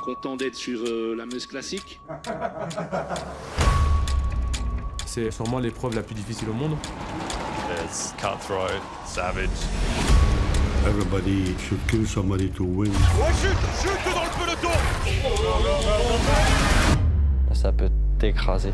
content d'être sur la Meuse classique. C'est sûrement l'épreuve la plus difficile au monde. It's cutthroat, savage. Everybody should kill somebody to win. Ouais, chute dans le peloton. Ça peut t'écraser.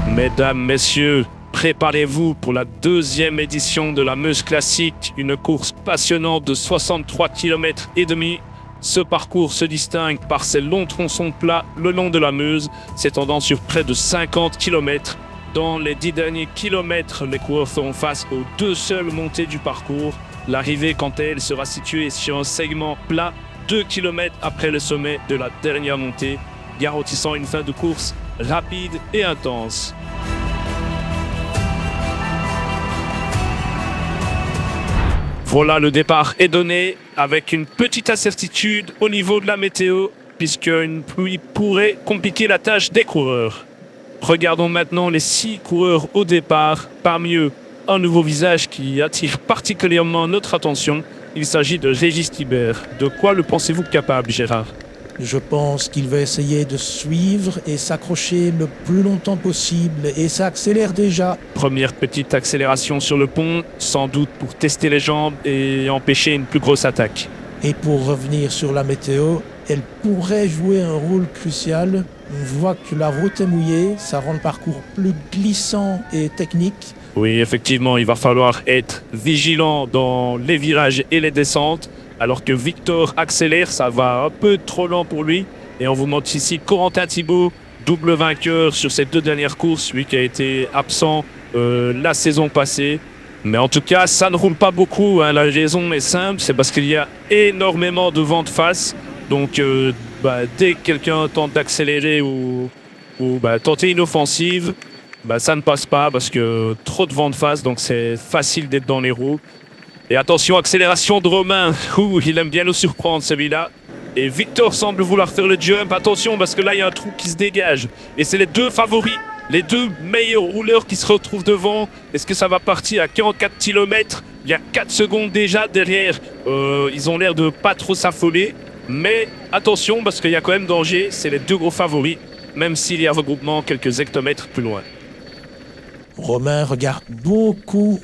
Mesdames, messieurs, préparez-vous pour la deuxième édition de la Meuse Classique, une course passionnante de 63 km et demi. Ce parcours se distingue par ses longs tronçons plats le long de la Meuse, s'étendant sur près de 50 km. Dans les 10 derniers kilomètres, les coureurs feront face aux deux seules montées du parcours. L'arrivée, quant à elle, sera située sur un segment plat, 2 km après le sommet de la dernière montée, garantissant une fin de course rapide et intense. Voilà, le départ est donné avec une petite incertitude au niveau de la météo, puisqu'une pluie pourrait compliquer la tâche des coureurs. Regardons maintenant les 6 coureurs au départ. Parmi eux, un nouveau visage qui attire particulièrement notre attention. Il s'agit de Régis Thibert. De quoi le pensez-vous capable, Gérard ? Je pense qu'il va essayer de suivre et s'accrocher le plus longtemps possible, et ça accélère déjà. Première petite accélération sur le pont, sans doute pour tester les jambes et empêcher une plus grosse attaque. Et pour revenir sur la météo, elle pourrait jouer un rôle crucial. On voit que la route est mouillée, ça rend le parcours plus glissant et technique. Oui, effectivement, il va falloir être vigilant dans les virages et les descentes. Alors que Victor accélère, ça va un peu trop lent pour lui. Et on vous montre ici Corentin Thibault, double vainqueur sur ces 2 dernières courses, lui qui a été absent la saison passée. Mais en tout cas, ça ne roule pas beaucoup, hein. La raison est simple, c'est parce qu'il y a énormément de vent de face. Donc dès que quelqu'un tente d'accélérer ou tenter une offensive, ça ne passe pas parce que trop de vent de face, donc c'est facile d'être dans les roues. Et attention, accélération de Romain. Il aime bien le surprendre, celui-là. Et Victor semble vouloir faire le jump. Attention, parce que là, il y a un trou qui se dégage. Et c'est les 2 favoris, les 2 meilleurs rouleurs qui se retrouvent devant. Est-ce que ça va partir à 44 km ? Il y a 4 secondes déjà derrière. Ils ont l'air de pas trop s'affoler. Mais attention, parce qu'il y a quand même danger. C'est les 2 gros favoris, même s'il y a regroupement quelques hectomètres plus loin. Romain regarde beaucoup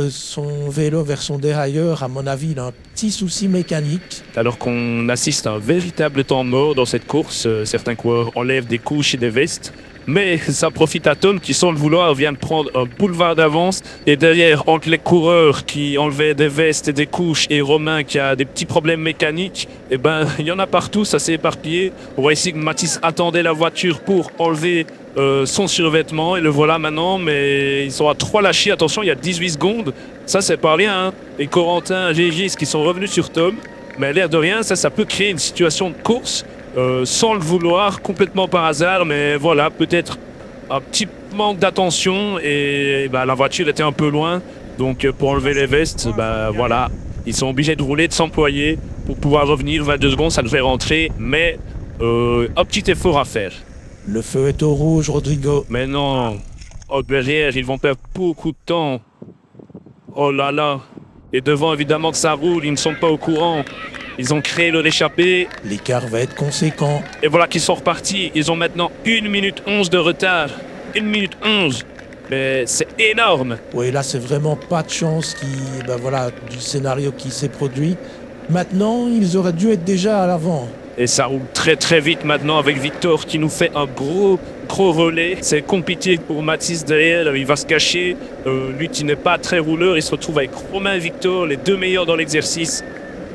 son vélo vers son dérailleur. À mon avis, il a un petit souci mécanique. Alors qu'on assiste à un véritable temps mort dans cette course, certains coureurs enlèvent des couches et des vestes. Mais ça profite à Tom qui, sans le vouloir, vient de prendre un boulevard d'avance. Et derrière, entre les coureurs qui enlevaient des vestes et des couches et Romain qui a des petits problèmes mécaniques, il y en a partout, ça s'est éparpillé. On voit ici que Mathis attendait la voiture pour enlever son survêtement. Et le voilà maintenant, mais ils sont à 3 lâchés. Attention, il y a 18 secondes. Ça, c'est pas rien, hein. Et Corentin, Régis qui sont revenus sur Tom. Mais à l'air de rien, ça peut créer une situation de course. Sans le vouloir, complètement par hasard, mais voilà, peut-être un petit manque d'attention et la voiture était un peu loin, donc pour enlever les vestes, voilà, ils sont obligés de rouler, de s'employer pour pouvoir revenir. 22 secondes, ça devrait rentrer, mais un petit effort à faire. Le feu est au rouge, Rodrigo. Mais non, derrière, ils vont perdre beaucoup de temps. Oh là là, et devant, évidemment que ça roule, ils ne sont pas au courant. Ils ont créé le réchappé. L'écart va être conséquent. Et voilà qu'ils sont repartis. Ils ont maintenant 1 minute 11 de retard. 1 minute 11. Mais c'est énorme. Oui, là, c'est vraiment pas de chance du scénario qui s'est produit. Maintenant, ils auraient dû être déjà à l'avant. Et ça roule très très vite maintenant avec Victor qui nous fait un gros relais. C'est compliqué pour Mathis derrière, il va se cacher. Lui qui n'est pas très rouleur, il se retrouve avec Romain et Victor, les 2 meilleurs dans l'exercice.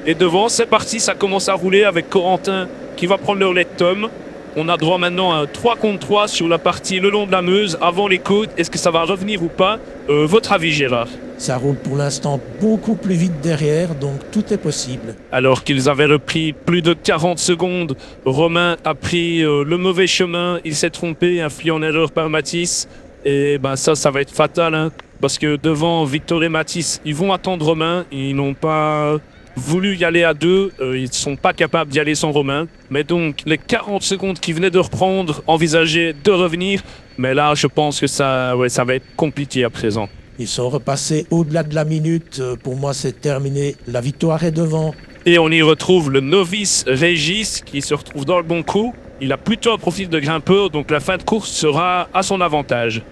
Et devant, c'est parti, ça commence à rouler avec Corentin qui va prendre le relais de Tom. On a droit maintenant à un 3 contre 3 sur la partie le long de la Meuse, avant les côtes. Est-ce que ça va revenir ou pas ? Votre avis, Gérard ? Ça roule pour l'instant beaucoup plus vite derrière, donc tout est possible. Alors qu'ils avaient repris plus de 40 secondes, Romain a pris le mauvais chemin. Il s'est trompé, infligé en erreur par Mathis. Et ça va être fatal, hein, parce que devant Victor et Mathis, ils vont attendre Romain. Ils n'ont pas voulu y aller à 2, ils ne sont pas capables d'y aller sans Romain. Mais donc, les 40 secondes qu'ils venaient de reprendre, envisageaient de revenir. Mais là, je pense que ça va être compliqué à présent. Ils sont repassés au-delà de la minute. Pour moi, c'est terminé. La victoire est devant. Et on y retrouve le novice Régis qui se retrouve dans le bon coup. Il a plutôt un profil de grimpeur, donc la fin de course sera à son avantage.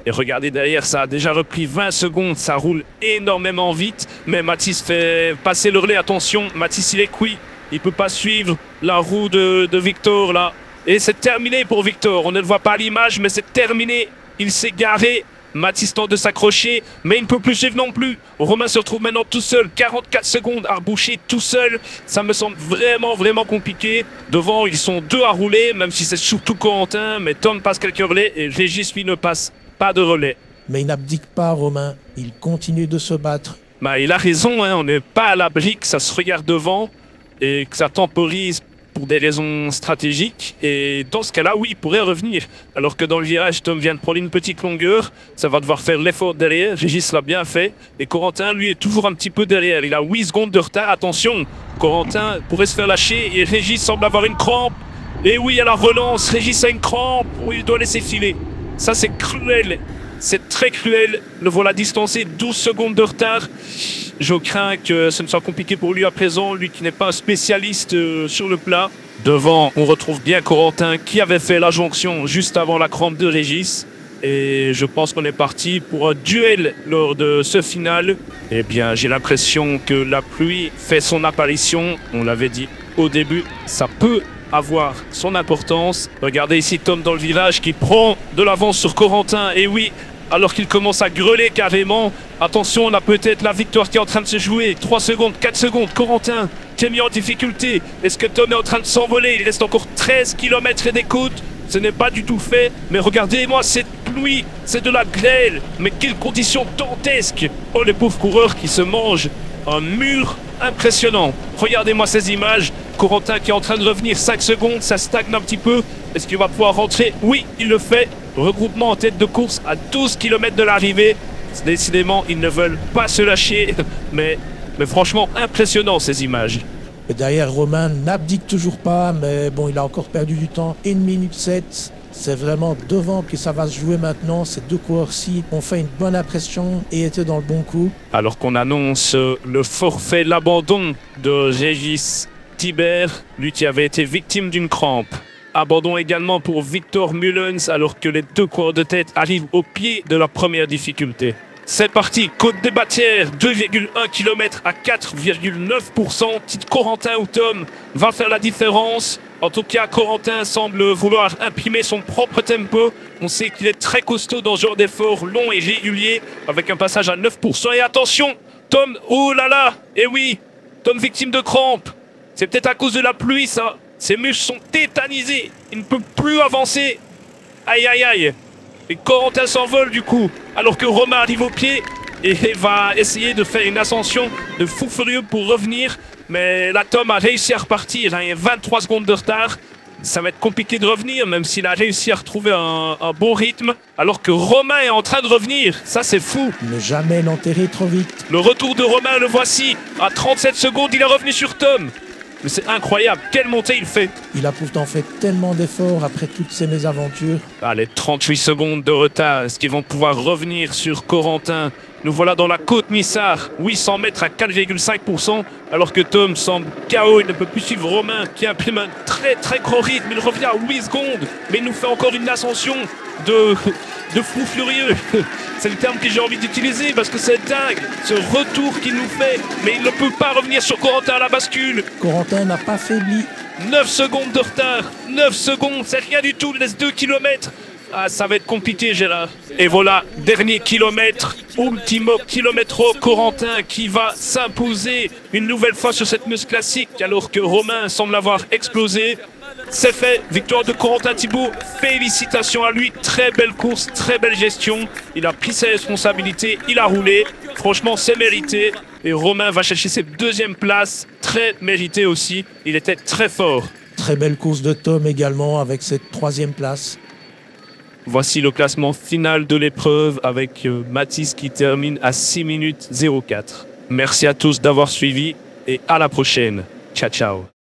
Et regardez derrière, ça a déjà repris 20 secondes, ça roule énormément vite. Mais Mathis fait passer le relais, attention, Mathis il est cuit. Il peut pas suivre la roue de Victor là. Et c'est terminé pour Victor, on ne le voit pas à l'image, mais c'est terminé. Il s'est garé. Mathis tente de s'accrocher, mais il ne peut plus suivre non plus. Romain se retrouve maintenant tout seul, 44 secondes à reboucher tout seul. Ça me semble vraiment compliqué. Devant, ils sont deux à rouler, même si c'est surtout Corentin. Mais Tom passe quelques relais et Régis, lui, ne passe pas de relais. Mais il n'abdique pas, Romain. Il continue de se battre. Bah, il a raison, hein, on n'est pas à l'abri que ça se regarde devant et que ça temporise pour des raisons stratégiques, et dans ce cas-là, oui, il pourrait revenir. Alors que dans le virage, Tom vient de prendre une petite longueur, ça va devoir faire l'effort derrière, Régis l'a bien fait, et Corentin, lui, est toujours un petit peu derrière, il a 8 secondes de retard, attention, Corentin pourrait se faire lâcher, et Régis semble avoir une crampe, et oui, à la relance, Régis a une crampe, oui, il doit laisser filer. Ça, c'est cruel, c'est très cruel, le voilà distancé, 12 secondes de retard. Je crains que ce ne soit compliqué pour lui à présent, lui qui n'est pas un spécialiste sur le plat. Devant, on retrouve bien Corentin qui avait fait la jonction juste avant la crampe de Régis. Et je pense qu'on est parti pour un duel lors de ce final. Eh bien, j'ai l'impression que la pluie fait son apparition. On l'avait dit au début, ça peut avoir son importance. Regardez ici Tom dans le virage qui prend de l'avance sur Corentin. Et oui, alors qu'il commence à grêler carrément. Attention, on a peut-être la victoire qui est en train de se jouer. 3 secondes, 4 secondes, Corentin qui est mis en difficulté. Est-ce que Tom est en train de s'envoler? Il reste encore 13 km et des côtes. Ce n'est pas du tout fait. Mais regardez-moi cette pluie, c'est de la grêle. Mais quelles conditions dantesques. Oh, les pauvres coureurs qui se mangent un mur impressionnant. Regardez-moi ces images. Corentin qui est en train de revenir, 5 secondes, ça stagne un petit peu. Est-ce qu'il va pouvoir rentrer? Oui, il le fait. Regroupement en tête de course à 12 km de l'arrivée. Décidément, ils ne veulent pas se lâcher. Mais franchement, impressionnant ces images. Et derrière, Romain n'abdique toujours pas, mais bon, il a encore perdu du temps. 1 minute 7. C'est vraiment devant que ça va se jouer maintenant. Ces deux coureurs-ci ont fait une bonne impression et étaient dans le bon coup. Alors qu'on annonce le forfait, l'abandon de Régis Thibert, lui qui avait été victime d'une crampe. Abandon également pour Victor Mullens, alors que les deux coureurs de tête arrivent au pied de la première difficulté. C'est parti, Côte des Batières, 2,1 km à 4,9%. Tite Corentin ou Tom va faire la différence. En tout cas, Corentin semble vouloir imprimer son propre tempo. On sait qu'il est très costaud dans ce genre d'effort long et régulier, avec un passage à 9%. Et attention, Tom, oh là là, et oui, Tom victime de crampes. C'est peut-être à cause de la pluie, ça. Ses muscles sont tétanisés. Il ne peut plus avancer. Aïe, aïe, aïe. Et Corentin s'envole du coup, alors que Romain arrive au pied et va essayer de faire une ascension de fou furieux pour revenir. Mais là, Tom a réussi à repartir. Il y a 23 secondes de retard. Ça va être compliqué de revenir, même s'il a réussi à retrouver un bon rythme. Alors que Romain est en train de revenir. Ça, c'est fou. Ne jamais l'enterrer trop vite. Le retour de Romain, le voici. À 37 secondes, il est revenu sur Tom. Mais c'est incroyable, quelle montée il fait. Il a pourtant fait tellement d'efforts après toutes ces mésaventures. Allez, 38 secondes de retard, est-ce qu'ils vont pouvoir revenir sur Corentin? Nous voilà dans la côte Missard, 800 mètres à 4,5%, alors que Tom semble KO, il ne peut plus suivre Romain, qui imprime un très gros rythme, il revient à 8 secondes, mais il nous fait encore une ascension de fou furieux. C'est le terme que j'ai envie d'utiliser parce que c'est dingue, ce retour qu'il nous fait, mais il ne peut pas revenir sur Corentin à la bascule. Corentin n'a pas faibli. 9 secondes de retard, 9 secondes, c'est rien du tout, il laisse 2 km. Ah, ça va être compliqué, Gérard. Et voilà, dernier kilomètre, ultimo kilometro, Corentin qui va s'imposer une nouvelle fois sur cette muse classique, alors que Romain semble avoir explosé. C'est fait, victoire de Corentin Thibault, félicitations à lui, très belle course, très belle gestion. Il a pris ses responsabilités, il a roulé, franchement c'est mérité. Et Romain va chercher ses deuxième places, très mérité aussi, il était très fort. Très belle course de Tom également avec cette 3e place. Voici le classement final de l'épreuve avec Mathis qui termine à 6 minutes 04. Merci à tous d'avoir suivi et à la prochaine. Ciao, ciao.